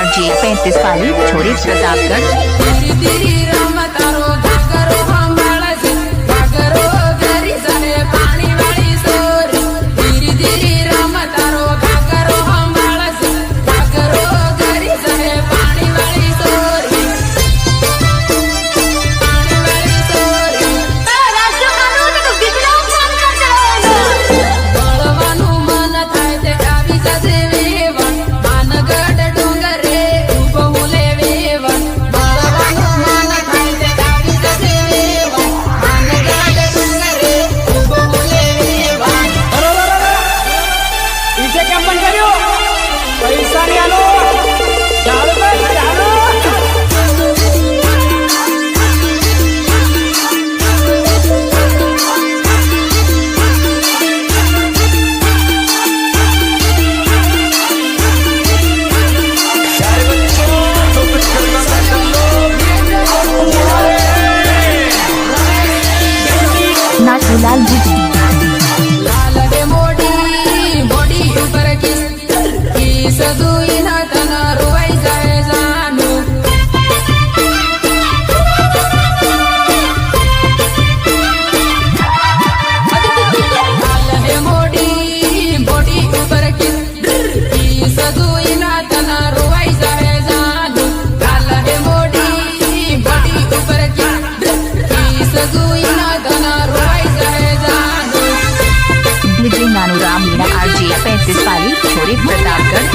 RJ 35 वाली छोड़ी प्रतापगढ़। नाथूलाल जी लाल रे मोडी मोडी ऊपर की सदुई ना तना रुवाई जाए जानू लाल रे मोडी मोडी ऊपर की सदुई ना तना रुवाई जाए जानू लाल रे मोडी मोडी ऊपर की सदुई ना तना रुवाई जाए जानू डीजे नानूराम मीना RJ 35 वाली छोड़ी प्रतापगढ़।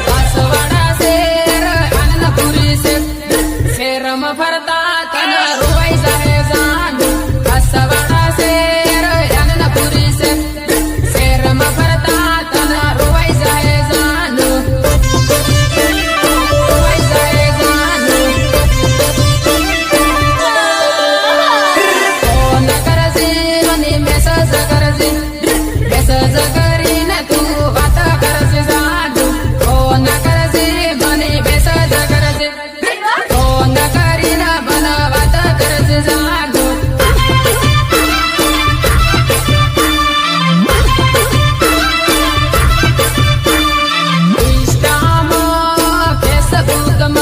बांसवाड़ा शेर अन्नपुरी से शेरम भरता तना रुवाई जाए जानू बांसवाड़ा शेर अन्नपुरी से शेरम भरता तना रुवाई जाए जानू रुवाई जाए जानू ओ नगर से मनी मैसेज कर से मैसेज करी न तू बात कर से जानू ओ नगर से मनी मैसेज कर से ओ नगरी न बना बात कर से जानू इंस्टाम फेसबुक म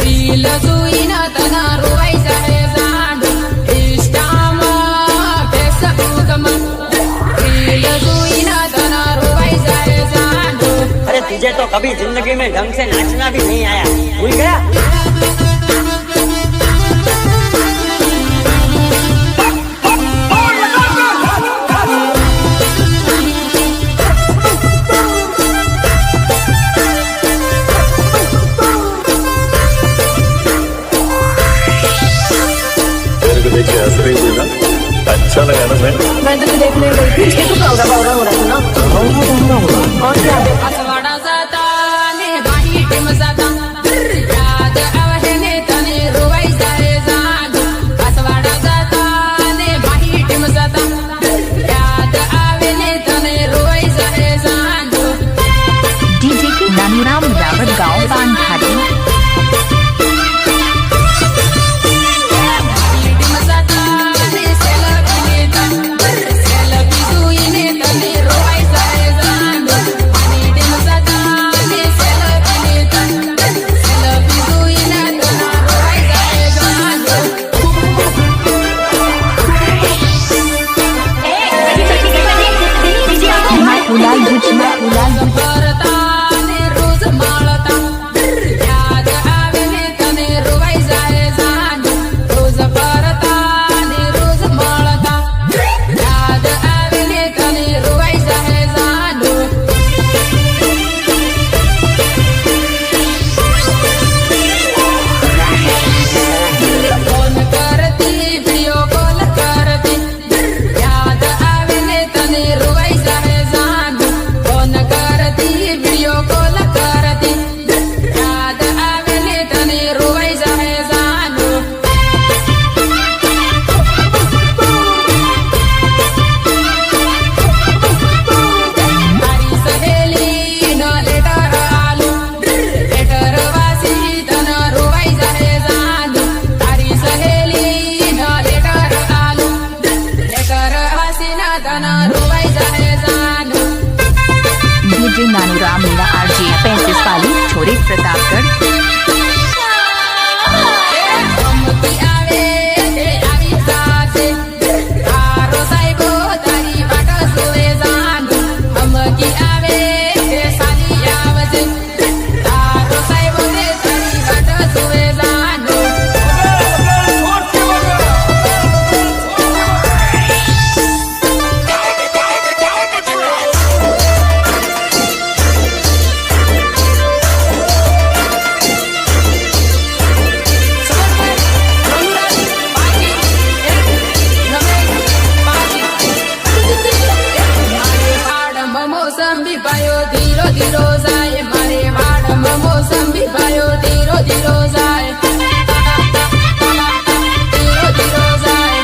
रील जुई न तना रुवाई जाए जानू इंस्टाम फेसबुक म रील जुई न तना रुवाई जाए जानू अरे तुझे तो कभी जिंदगी में ढंग से नाचना भी नहीं आया, भूल गया। मेरे को देख के हंस रही थी ना, अच्छा लगा ना। मैं तो देखने गई थी, ये तो बावरा बावरा हो रहा था ना। और क्या बांसवाड़ा जाता ने बाही टीम जाता याद आवे ने तने रुवाई जाए जानू बांसवाड़ा जाता ने बाही टीम जाता याद आवे ने तने रुवाई जाए जानू डीजे नानूराम रावत गाँव पानघाटी। टीम जाता ने सेल्फी ने तने मीणा RJ 35 वाली छोरी प्रतापगढ़। અમતી આવે તે આવી સાસે તારો સાહેબો તારી વાટ સુવે જાંદુ અમતી આવે તે સાલી આવશે તારો સાહેબો તે તારી વાટ સુવે જાંદુ મોસંબી પાયો ધીરો ધીરો જાય મારે વાડમાં મોસંબી પાયો ધીરો ધીરો જાય ધીરો ધીરો જાય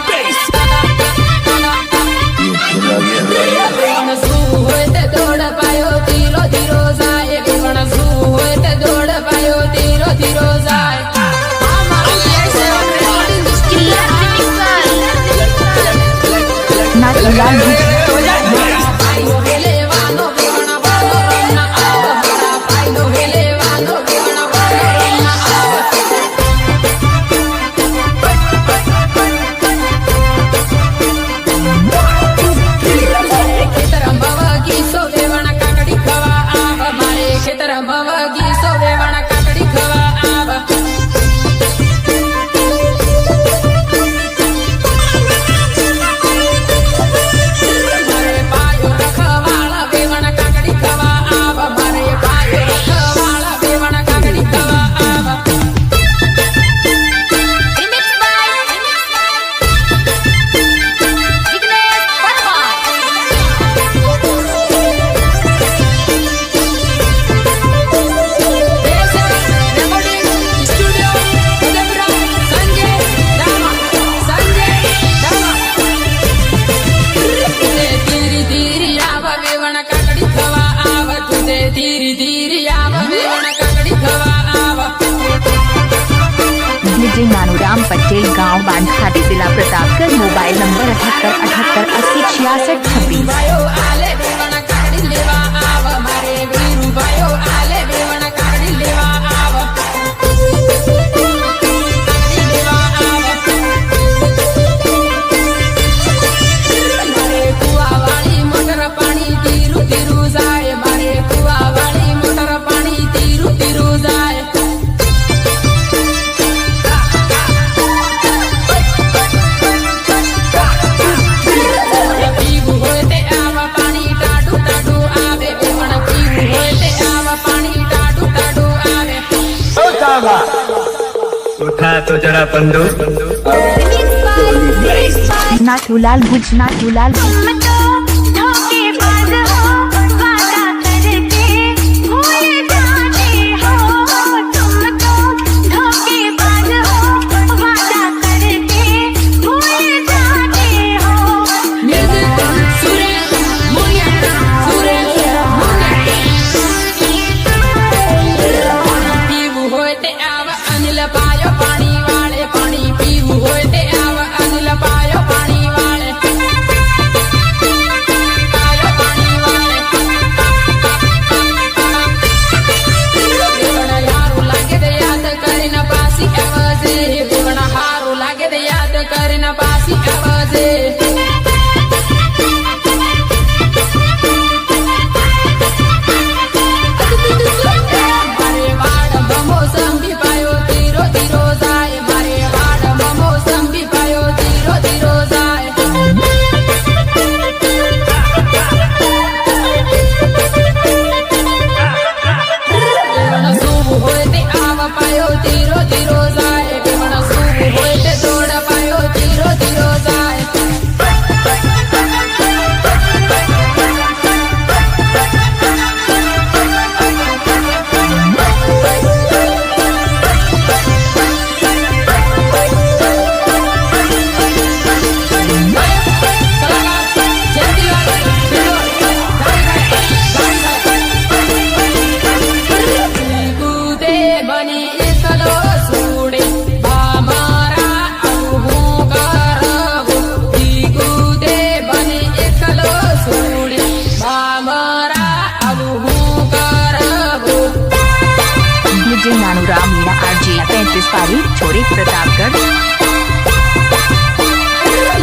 વેવણ શું હોય તે દોડ પાયો ધીરો ધીરો જાય વેવણ શું હોય તે દોડ પાયો ધીરો ધીરો જાય नाथूलाल भुज પાયલો વેલેવાનો વેવણ વાળો રમના આવ મારા પાયલો વેલેવાનો વેવણ વાળો રમના આવ ખેતરમાં વગી સો વેવણ કાકડી ખવા આવ મારે ખેતરમાં વગી સો વેવણ કાકડી ખવા આવ મારે પાયો રખવાળા વેવણ કાકડી ખવા આવ મારે પાયો રખવાળા વેવણ કાકડી ખવા આવ રેકોર્ડિંગ સ્ટુડિયો ઉદયપુરા સંજય રામા તુજે ધીરી ધીરી આવ વેવણ કાકડી ખવા આવ તુજે ધીરી ધીરી આવ વેવણ કાકડી ખવા આવ डीजे नानूराम पटेल गांव बांधाटी जिला प्रतापगढ़। Mobile number 78 80 86 26। ભાઈઓ આલે વેવણ કાકડી લેવા આવ મારે વીરુ ભાઈઓ આલે વેવણ કાકડી લેવા આવ કાકડી લેવા આવ મારે કુવાવાળી મોટર પાણી ધીરું ધીરું જાય મારે કુવાવાળી મોટર પાણી ધીરું ધીરું જાય પીવું હોય તે આવા પાણી ટાઢું ટાઢું આવે વેવણ પીવું હોય તે આવા પાણી ટાઢું ટાઢું આવે उठा तो जरा बंदो नाथूलाल भुज नाथूलाल भुज મ્યુઝિક સુરેશ મુનિયા સુરેશ મુનિયા પીવું હોય તે આવા અનિલ પાયો પાણી વાળે પાણી પીવું હોય તે આવા અનિલ પાયો પાણી વાળે नानूराम मीणा RJ 35 वाली छोरी प्रतापगढ़।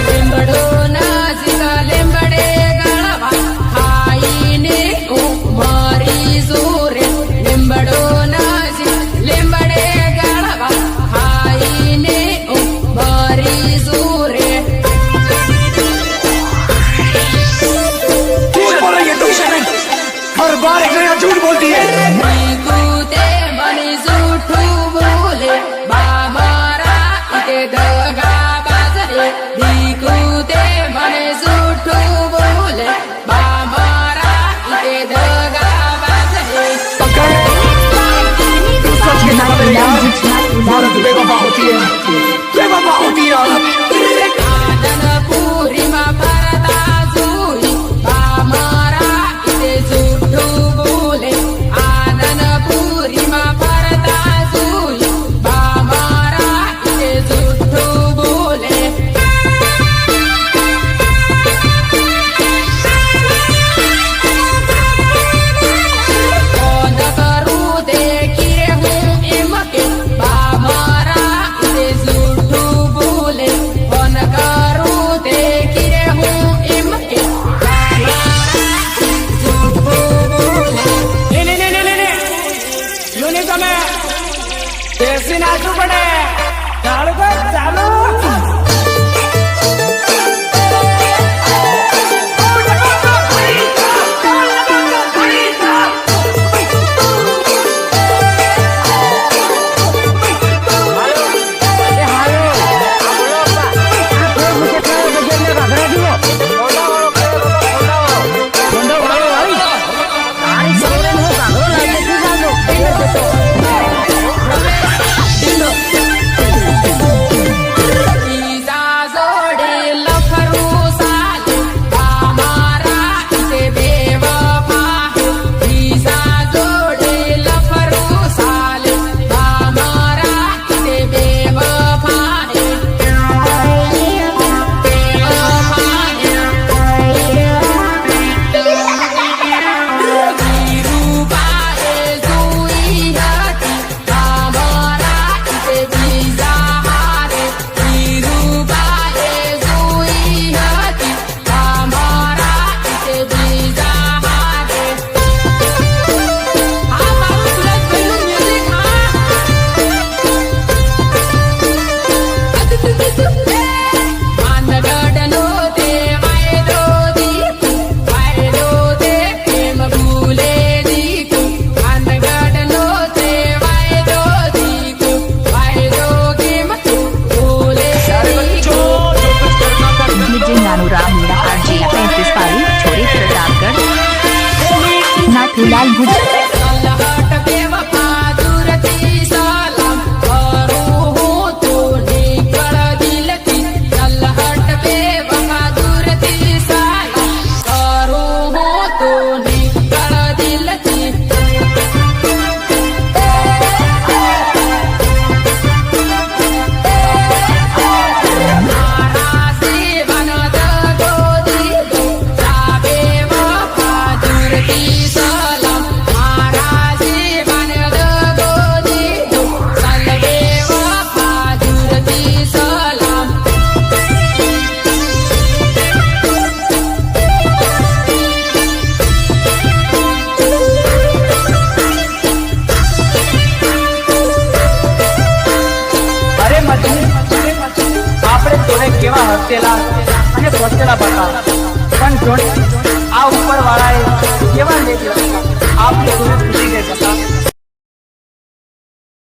लिंबड़ो